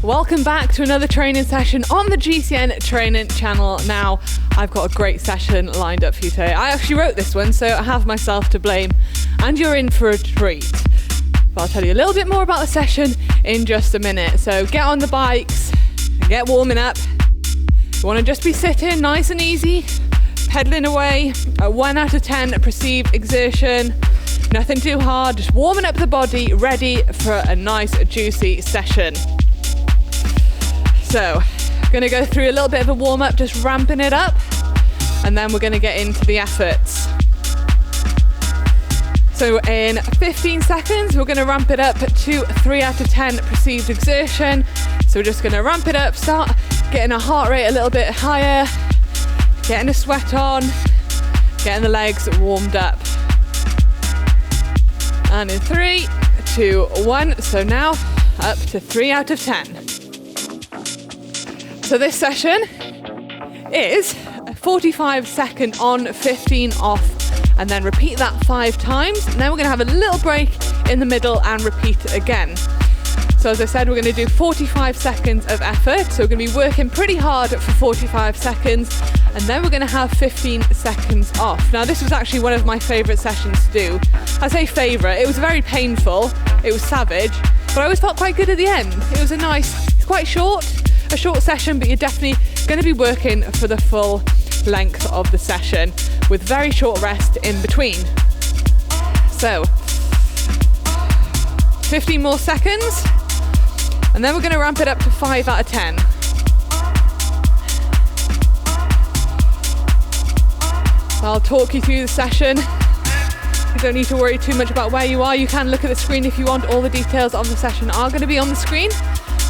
Welcome back to another training session on the GCN training channel. Now, I've got a great session lined up for you today. I actually wrote this one, so I have myself to blame, and you're in for a treat. But I'll tell you a little bit more about the session in just a minute. So get on the bikes and get warming up. You want to just be sitting nice and easy, pedaling away at 1 out of 10 perceived exertion. Nothing too hard, just warming up the body, ready for a nice juicy session. So, gonna go through a little bit of a warm up, just ramping it up, and then we're gonna get into the efforts. So in 15 seconds, we're gonna ramp it up to 3 out of 10 perceived exertion. So we're just gonna ramp it up, start getting our heart rate a little bit higher, getting the sweat on, getting the legs warmed up. And in 3, 2, 1, so now up to 3 out of 10. So this session is a 45 second on, 15 off, and then repeat that 5 times. And then we're gonna have a little break in the middle and repeat again. So as I said, we're gonna do 45 seconds of effort. So we're gonna be working pretty hard for 45 seconds, and then we're gonna have 15 seconds off. Now this was actually one of my favorite sessions to do. I say favorite, it was very painful, it was savage, but I always felt quite good at the end. It was it's quite short, a short session, but you're definitely going to be working for the full length of the session with very short rest in between. So 15 more seconds, and then we're going to ramp it up to 5 out of 10. I'll talk you through the session. You don't need to worry too much about where you are. You can look at the screen if you want. All the details of the session are going to be on the screen,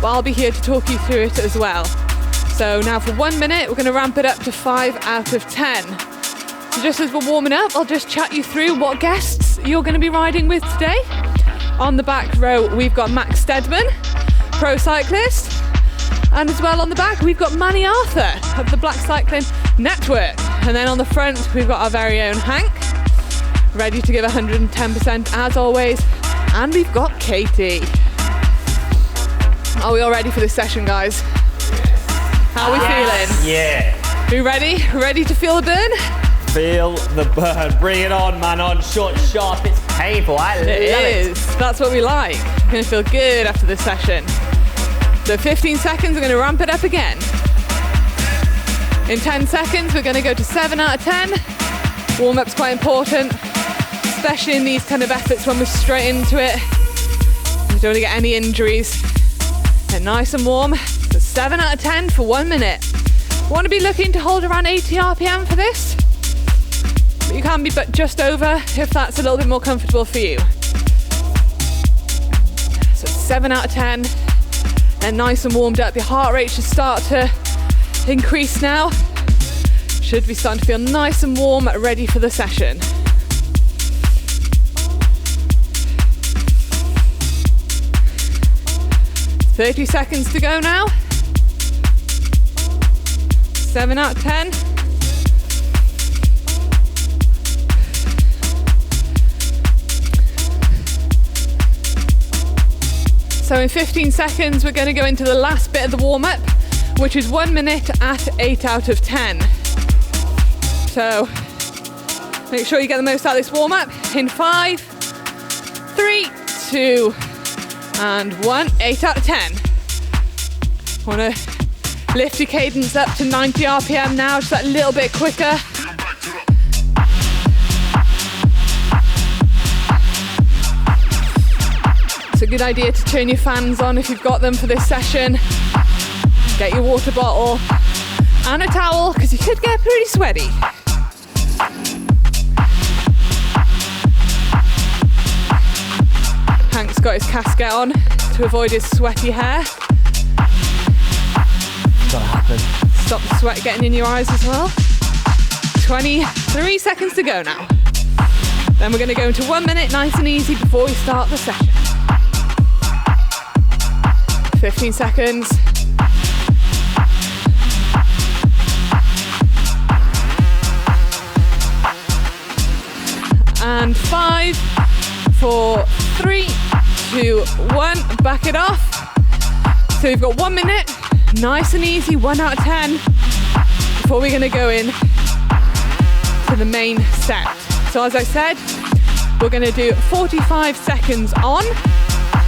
but I'll be here to talk you through it as well. So now for 1 minute, we're going to ramp it up to 5 out of 10. So just as we're warming up, I'll just chat you through what guests you're going to be riding with today. On the back row, we've got Max Steadman, pro cyclist. And as well on the back, we've got Manny Arthur of the Black Cycling Network. And then on the front, we've got our very own Hank, ready to give 110% as always. And we've got Katie. Are we all ready for this session, guys? How are we feeling? Yeah. Are you ready? Ready to feel the burn? Feel the burn. Bring it on, Manon. Short, sharp. It's painful. I love it. It is. That's what we like. We're going to feel good after this session. So 15 seconds, we're going to ramp it up again. In 10 seconds, we're going to go to 7 out of 10. Warm-up's quite important, especially in these kind of efforts when we're straight into it. We don't want to get any injuries. And nice and warm. So 7 out of 10 for 1 minute. Want to be looking to hold around 80 RPM for this? But you can be just over if that's a little bit more comfortable for you. So 7 out of 10. And nice and warmed up. Your heart rate should start to increase now. Should be starting to feel nice and warm, ready for the session. "30 seconds to go now. 7 out of 10. So in 15 seconds, we're going to go into the last bit of the warm-up, which is 1 minute at 8 out of 10. So make sure you get the most out of this warm-up in 5, 3, 2, and 1, 8 out of 10. Want to lift your cadence up to 90 RPM now, just that little bit quicker. It's a good idea to turn your fans on if you've got them for this session. Get your water bottle and a towel, because you could get pretty sweaty. Hank's got his casket on to avoid his sweaty hair. Gotta happen. Stop the sweat getting in your eyes as well. 23 seconds to go now. Then we're going to go into 1 minute, nice and easy, before we start the session. 15 seconds. And 5, 4, 3, 2, 1. Back it off. So we've got 1 minute, nice and easy, 1 out of 10, before we're gonna go in to the main set. So as I said, we're gonna do 45 seconds on,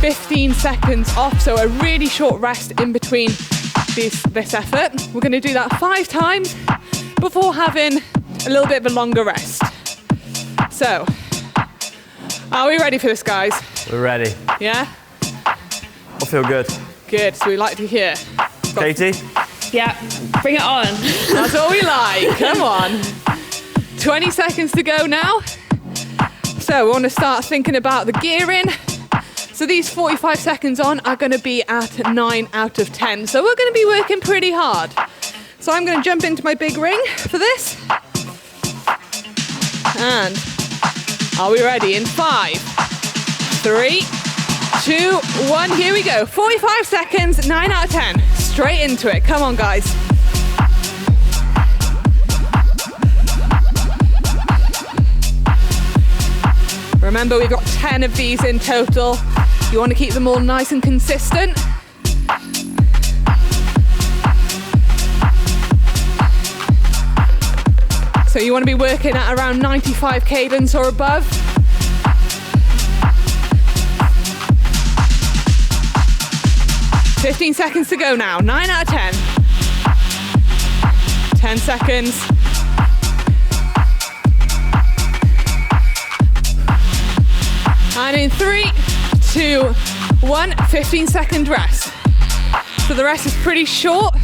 15 seconds off, so a really short rest in between this effort. We're gonna do that 5 times before having a little bit of a longer rest. So, are we ready for this, guys? We're ready. Yeah? I feel good. Good, so we like to hear. Katie? Yeah, bring it on. That's what we like, come on. 20 seconds to go now. So we want to start thinking about the gearing. So these 45 seconds on are going to be at 9 out of 10. So we're going to be working pretty hard. So I'm going to jump into my big ring for this. And are we ready? In 5, 3, 2, 1, here we go. 45 seconds, 9 out of 10. Straight into it. Come on, guys. Remember, we've got 10 of these in total. You want to keep them all nice and consistent. So you want to be working at around 95 cadence or above. "15 seconds to go now, 9 out of 10. 10 seconds. And in 3, 2, 1, 15-second rest. So the rest is pretty short.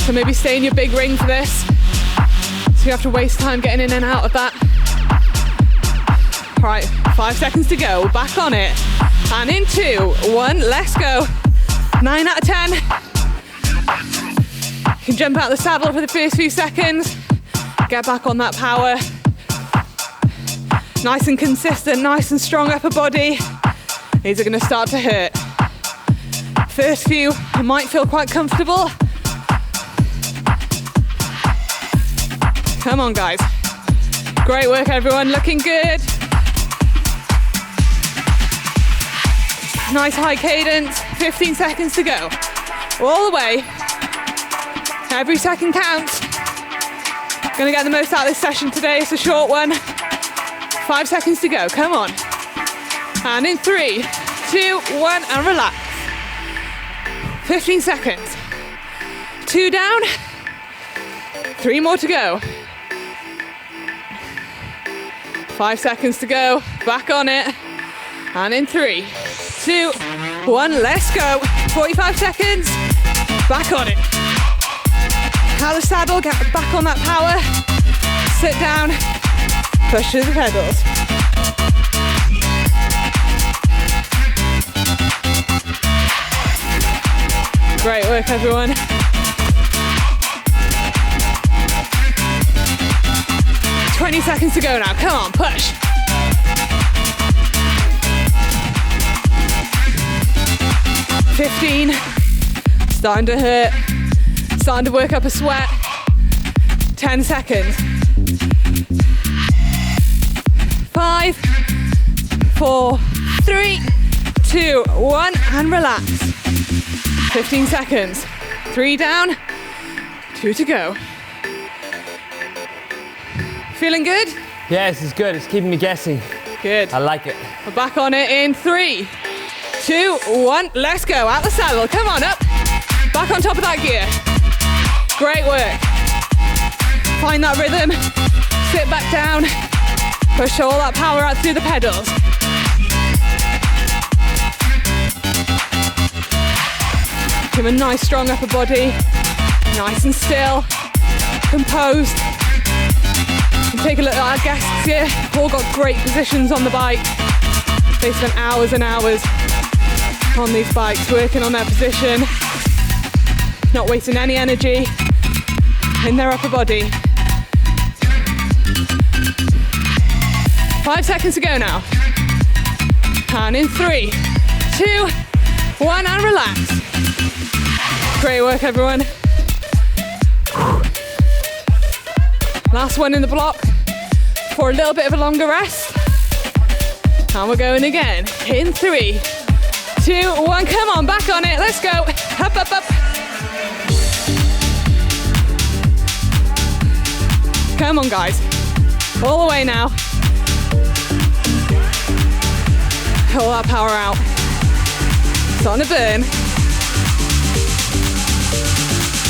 So maybe stay in your big ring for this. So you have to waste time getting in and out of that. All right, 5 seconds to go. Back on it. And in 2, 1, let's go. 9 out of 10. You can jump out the saddle for the first few seconds. Get back on that power. Nice and consistent, nice and strong upper body. These are going to start to hurt. First few might feel quite comfortable. Come on, guys. Great work, everyone. Looking good. Nice high cadence. 15 seconds to go. All the way. Every second counts. Gonna get the most out of this session today. It's a short one. 5 seconds to go, come on. And in 3, 2, 1, and relax. 15 seconds. 2 down. 3 more to go. 5 seconds to go, back on it. And in 3, 2, 1, let's go. 45 seconds, back on it. Out of the saddle, get back on that power. Sit down. Push through the pedals. Great work, everyone. "20 seconds to go now. Come on, push. "15. Starting to hurt. Starting to work up a sweat. 10 seconds. 5, 4, 3, 2, 1, and relax. 15 seconds. 3 down, 2 to go. Feeling good? Yeah, this is good. It's keeping me guessing. Good. I like it. We're back on it in 3, 2, 1, let's go. Out the saddle, come on up. Back on top of that gear. Great work. Find that rhythm. Sit back down. Push all that power out through the pedals. Give a nice strong upper body. Nice and still. Composed. And take a look at our guests here. All got great positions on the bike. They spent hours and hours on these bikes working on their position. Not wasting any energy in their upper body. 5 seconds to go now. And in 3, 2, 1, and relax. Great work, everyone. Last one in the block for a little bit of a longer rest. And we're going again. In 3, 2, 1. Come on, back on it. Let's go. Up, up, up. Come on, guys. All the way now. All that power out. Starting to burn.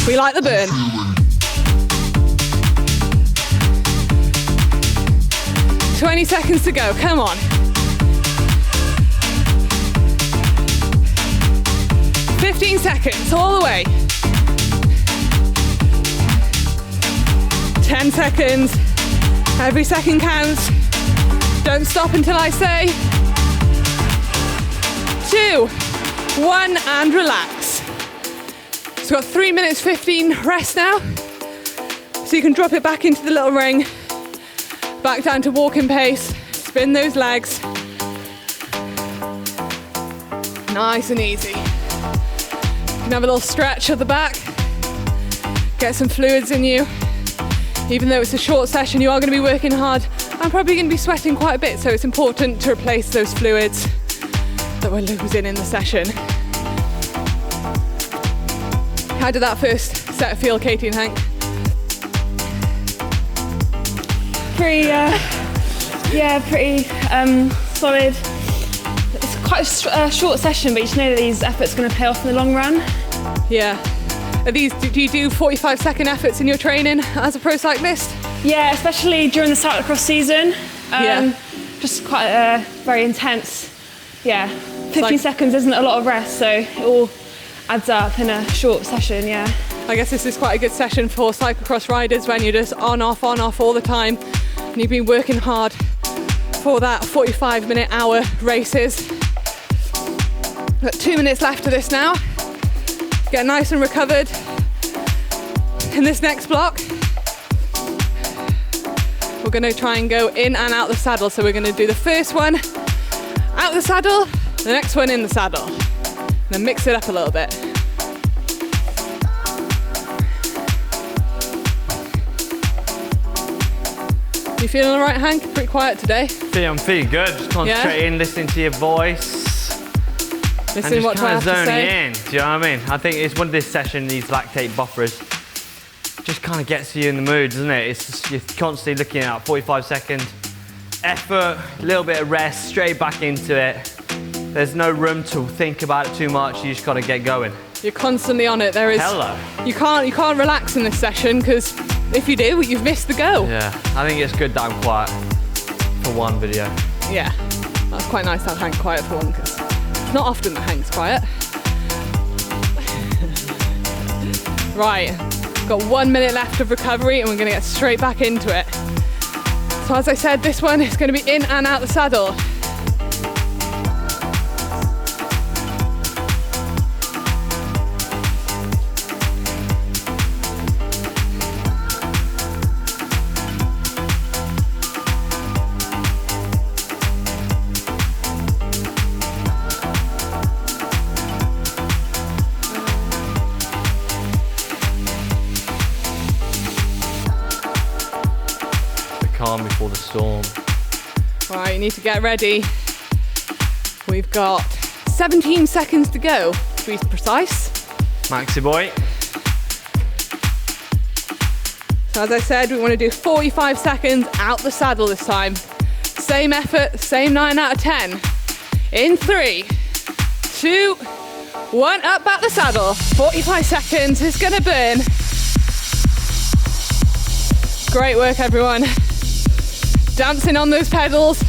We like the burn. "20 seconds to go, come on. 15 seconds, all the way. 10 seconds. Every second counts. Don't stop until I say 2, 1, and relax. So we've got 3 minutes 15 rest now. So you can drop it back into the little ring. Back down to walking pace. Spin those legs. Nice and easy. You can have a little stretch at the back. Get some fluids in you. Even though it's a short session, you are going to be working hard. I'm probably going to be sweating quite a bit, so it's important to replace those fluids that we're losing in the session. How did that first set feel, Katie and Hank? Pretty solid. It's quite a short session, but you just know that these efforts are going to pay off in the long run. Yeah. Do you do 45-second efforts in your training as a pro cyclist? Yeah, especially during the cyclocross season. Just quite very intense. Yeah, 15 seconds isn't a lot of rest, so it all adds up in a short session, yeah. I guess this is quite a good session for cyclocross riders when you're just on, off all the time. And you've been working hard for that 45-minute hour races. Got 2 minutes left of this now. Get nice and recovered in this next block. We're going to try and go in and out the saddle. So we're going to do the first one out the saddle, the next one in the saddle. And then mix it up a little bit. You feeling all right, Hank? Pretty quiet today. I'm feeling good. Just concentrating, listening to your voice. Listening what I have to say. In. Do you know what I mean? I think it's one of this session, these lactate buffers, just kind of gets you in the mood, doesn't it? It's just, you're constantly looking at 45-second effort, a little bit of rest, straight back into it. There's no room to think about it too much. You just got to get going. You're constantly on it. There is. Hello. You can't relax in this session because if you do, you've missed the go. Yeah, I think it's good that I'm quiet for one video. Yeah, that's quite nice to have Hank quiet for one because it's not often that Hank's quiet. Right, got 1 minute left of recovery and we're going to get straight back into it. So as I said, this one is going to be in and out the saddle. Calm before the storm. Right, you need to get ready. We've got 17 seconds to go, to be precise. Maxi boy. So as I said, we want to do 45 seconds out the saddle this time. Same effort, same 9 out of 10. In 3, 2, 1, up at the saddle. 45 seconds, it's gonna burn. Great work, everyone. Dancing on those pedals.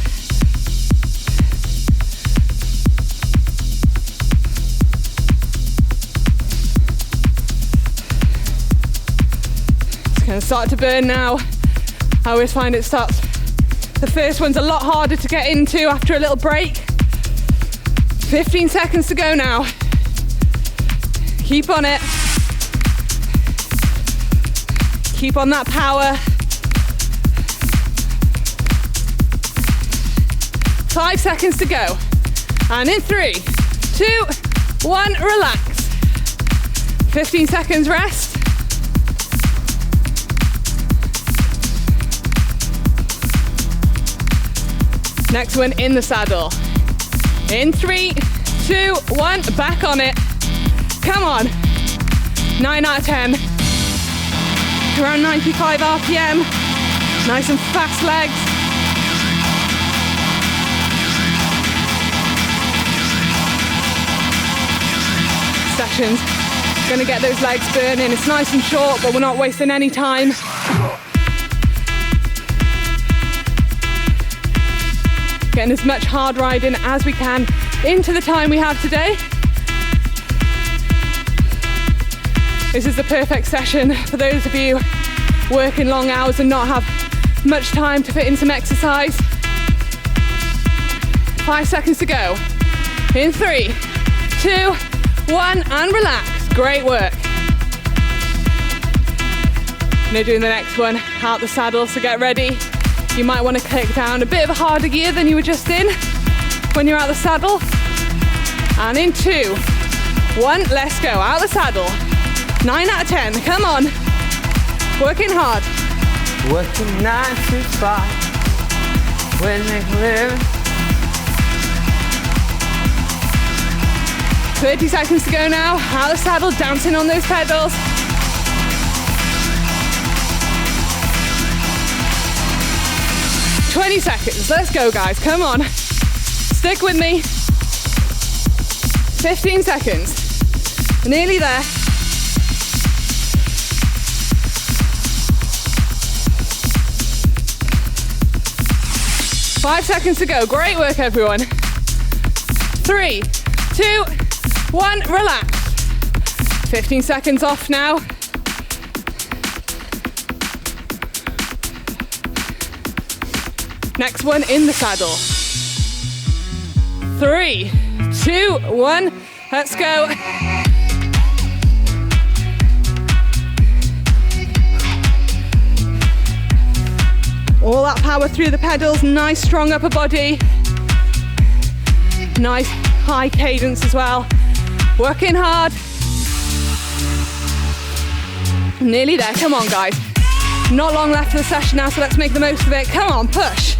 It's gonna start to burn now. I always find it starts, the first one's a lot harder to get into after a little break. 15 seconds to go now. Keep on it. Keep on that power. 5 seconds to go. And in 3, 2, 1, relax. 15 seconds rest. Next one in the saddle. In 3, 2, 1, back on it. Come on. 9 out of 10. Around 95 RPM. Nice and fast legs. Sessions. Gonna get those legs burning. It's nice and short, but we're not wasting any time. Getting as much hard riding as we can into the time we have today. This is the perfect session for those of you working long hours and not have much time to fit in some exercise. 5 seconds to go. In 3, 2, 1, and relax. Great work. Now doing the next one out the saddle, so get ready. You might want to click down a bit of a harder gear than you were just in when you're out the saddle. And in 2, 1, let's go. Out the saddle. 9 out of 10, come on. Working hard. Working 9 to 5. When they live. 30 seconds to go now. Out the saddle, dancing on those pedals. "20 seconds, let's go guys, come on. Stick with me. 15 seconds, nearly there. Five seconds to go, great work everyone. 3, 2, 1, relax. 15 seconds off now. Next one in the saddle. 3, 2, 1, let's go. All that power through the pedals, nice strong upper body. Nice high cadence as well. Working hard. Nearly there, come on guys. Not long left of the session now, so let's make the most of it. Come on, push.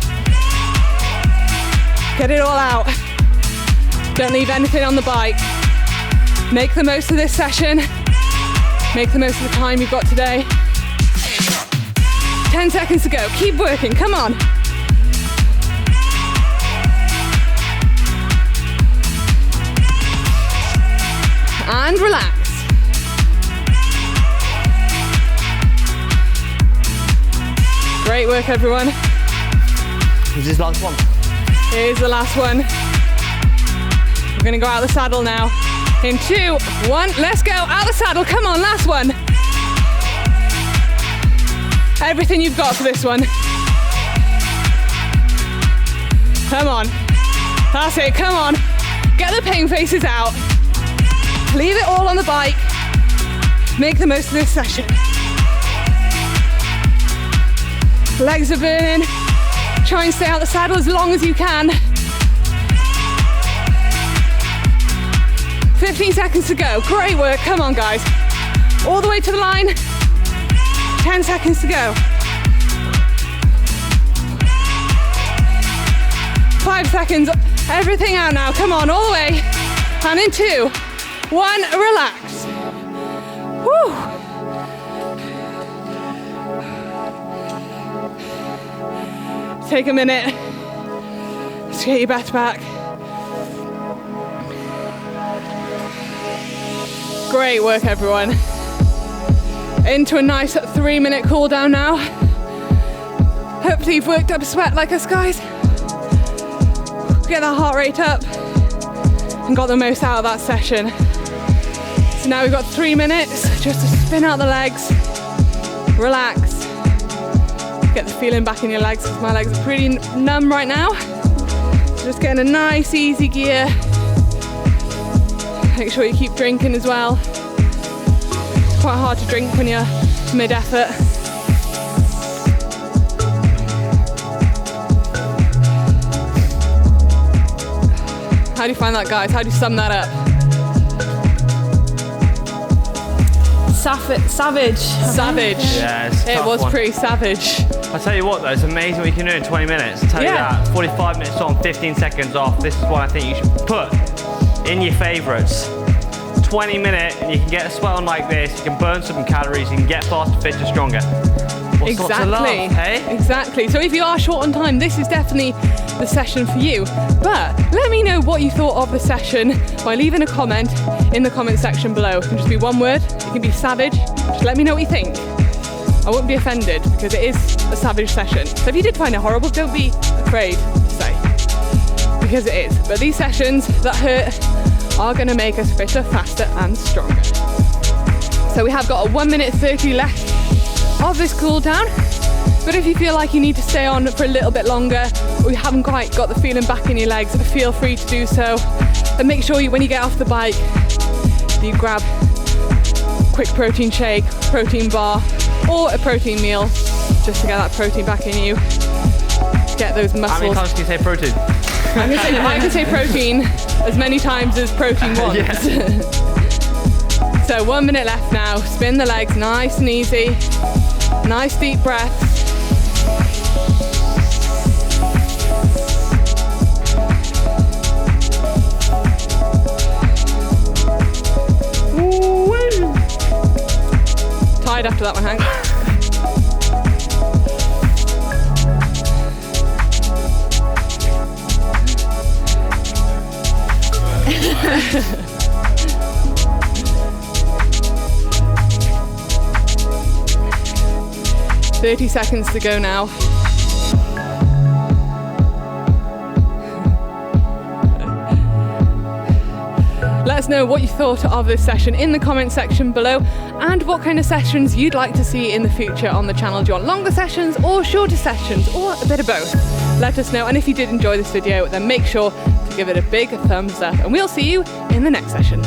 Get it all out. Don't leave anything on the bike. Make the most of this session. Make the most of the time you've got today. 10 seconds to go, keep working, come on. And relax. Great work everyone. Is this last one? Here's the last one. We're gonna go out the saddle now. In 2, 1, let's go, out the saddle, come on, last one. Everything you've got for this one. Come on, that's it, come on. Get the pain faces out. Leave it all on the bike. Make the most of this session. Legs are burning. Try and stay out the saddle as long as you can. 15 seconds to go. Great work. Come on, guys. All the way to the line. 10 seconds to go. 5 seconds. Everything out now. Come on, all the way. And in 2, 1, relax. Woo. Take a minute to get your breath back. Great work, everyone. Into a nice 3-minute cool down now. Hopefully you've worked up a sweat like us, guys. Get that heart rate up and got the most out of that session. So now we've got 3 minutes just to spin out the legs, relax. Get the feeling back in your legs because my legs are pretty numb right now. Just getting a nice easy gear. Make sure you keep drinking as well. It's quite hard to drink when you're mid-effort. How do you find that, guys? How do you sum that up? Savage. Savage. Yeah, it's a it tough was one. pretty savage. I tell you what though, it's amazing what you can do in 20 minutes. I tell you Yeah. that. 45 minutes on, 15 seconds off. This is what I think you should put in your favorites. 20-minute, and you can get a sweat on like this, you can burn some calories, you can get faster, fitter, stronger. What's not to love, hey? Exactly. So if you are short on time, this is definitely the session for you. But let me know what you thought of the session by leaving a comment in the comment section below. It can just be one word, it can be savage. Just let me know what you think. I won't be offended because it is a savage session. So if you did find it horrible, don't be afraid to say, because it is. But these sessions that hurt are going to make us fitter, faster and stronger. So we have got a 1 minute 30 left of this cool down. But if you feel like you need to stay on for a little bit longer, or you haven't quite got the feeling back in your legs, feel free to do so. And make sure when you get off the bike, you grab a quick protein shake, protein bar, or a protein meal, just to get that protein back in you. Get those muscles. How many times can you say protein? I can say protein as many times as protein wants. So 1 minute left now. Spin the legs nice and easy. Nice deep breaths. Tired after that one, Hank. "30 seconds to go now." Let us know what you thought of this session in the comment section below, and what kind of sessions you'd like to see in the future on the channel. Do you want longer sessions or shorter sessions, or a bit of both? Let us know, and if you did enjoy this video, then make sure to give it a big thumbs up, and we'll see you in the next session.